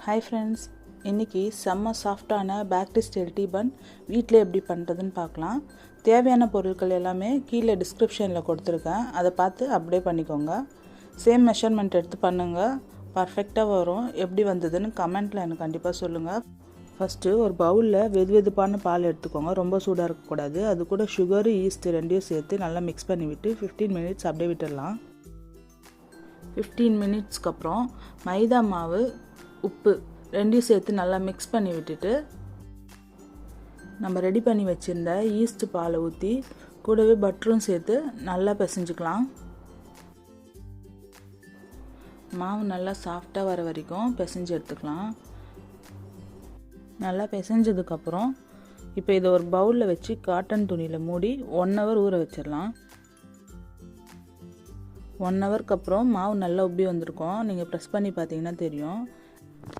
Hi friends, இன்றைக்கி செம்ம சாஃப்டான பேக்கரி ஸ்டைல் டீ பன் வீட்டில் எப்படி பண்ணுறதுன்னு பார்க்கலாம். தேவையான பொருட்கள் எல்லாமே கீழே டிஸ்கிரிப்ஷனில் கொடுத்துருக்கேன், அதை பார்த்து அப்படியே பண்ணிக்கோங்க. சேம் மெஷர்மெண்ட் எடுத்து பண்ணுங்கள், பர்ஃபெக்டாக வரும். எப்படி வந்ததுன்னு கமெண்ட்டில் எனக்கு கண்டிப்பாக சொல்லுங்கள். ஃபஸ்ட்டு ஒரு பவுலில் வெதுவெதுப்பான பால் எடுத்துக்கோங்க, ரொம்ப சூடாக இருக்கக்கூடாது. அது கூட சுகரு ஈஸ்ட் ரெண்டையும் சேர்த்து நல்லா மிக்ஸ் பண்ணி விட்டு 15 மினிட்ஸ் அப்படியே விட்டுடலாம். 15 மினிட்ஸ்க்கு அப்புறம் மைதா மாவு, உப்பு ரெண்டையும் சேர்த்து நல்லா மிக்ஸ் பண்ணி விட்டுட்டு நம்ம ரெடி பண்ணி வச்சுருந்த ஈஸ்ட் பாலை ஊற்றி கூடவே பட்டரும் சேர்த்து நல்லா பிசைஞ்சுக்கலாம். மாவு நல்லா சாஃப்டாக வர வரைக்கும் பிசைஞ்சு எடுத்துக்கலாம். நல்லா பிசைஞ்சதுக்கப்புறம் இப்போ இதை ஒரு பவுலில் வச்சு காட்டன் துணியில் மூடி 1 ஹவர் ஊற வச்சிடலாம். 1 ஹவருக்கு அப்புறம் மாவு நல்லா உப்பி வந்திருக்கும், நீங்கள் ப்ரெஸ் பண்ணி பார்த்தீங்கன்னா தெரியும்.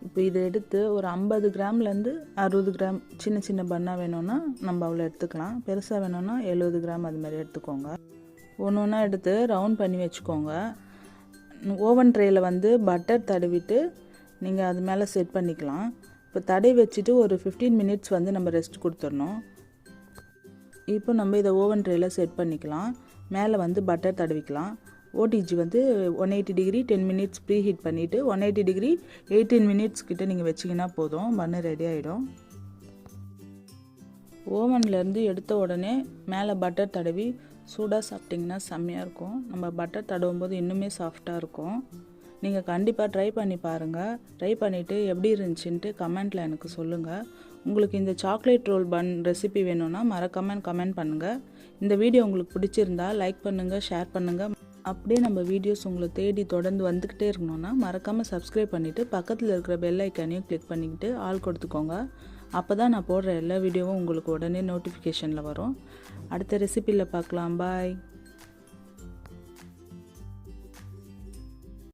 இப்போ இதை எடுத்து ஒரு 50 கிராம்லேருந்து 60 கிராம் சின்ன சின்ன பண்ணாக வேணும்னா நம்ம அவ்வளோ எடுத்துக்கலாம். பெருசாக வேணும்னா 70 கிராம் அது மாதிரி எடுத்துக்கோங்க. ஒன்று ஒன்றா எடுத்து ரவுண்ட் பண்ணி வச்சுக்கோங்க. ஓவன் ட்ரேயில் பட்டர் தடவிட்டு நீங்கள் அது மேலே செட் பண்ணிக்கலாம். இப்போ தடவி வச்சுட்டு ஒரு 15 மினிட்ஸ் நம்ம ரெஸ்ட் கொடுத்துடணும். இப்போ நம்ம இதை ஓவன் ட்ரேயில் செட் பண்ணிக்கலாம். மேலே பட்டர் தடவிக்கலாம். OTG 180 degree 10 minutes preheat பண்ணிவிட்டு 180 டிகிரி 18 மினிட்ஸ் கிட்ட நீங்கள் வச்சிங்கன்னா போதும், பன்னு ரெடி ஆகிடும். ஓவன்லேருந்து எடுத்த உடனே மேலே பட்டர் தடவி சூடாக சாப்பிட்டிங்கன்னா செம்மையாக இருக்கும். நம்ம பட்டர் தடவும் போது இன்னுமே சாஃப்டாக இருக்கும். நீங்கள் கண்டிப்பாக ட்ரை பண்ணி பாருங்கள். ட்ரை பண்ணிவிட்டு எப்படி இருந்துச்சுன்ட்டு கமெண்ட்டில் எனக்கு சொல்லுங்கள். உங்களுக்கு இந்த சாக்லேட் ரோல் பன் ரெசிபி வேணும்னா மறக்காமல் கமெண்ட் பண்ணுங்கள். இந்த வீடியோ உங்களுக்கு பிடிச்சிருந்தா லைக் பண்ணுங்கள், ஷேர் பண்ணுங்கள். அப்படியே நம்ம வீடியோஸ் உங்களை தேடி தொடர்ந்து வந்துக்கிட்டே இருக்கணும்னா மறக்காமல் சப்ஸ்கிரைப் பண்ணிவிட்டு பக்கத்தில் இருக்கிற பெல் ஐக்கானையும் கிளிக் பண்ணிக்கிட்டு ஆல் கொடுத்துக்கோங்க. அப்போ தான் நான் போடுற எல்லா வீடியோவும் உங்களுக்கு உடனே நோட்டிஃபிகேஷனில் வரும். அடுத்த ரெசிபியில் பார்க்கலாம். பாய்.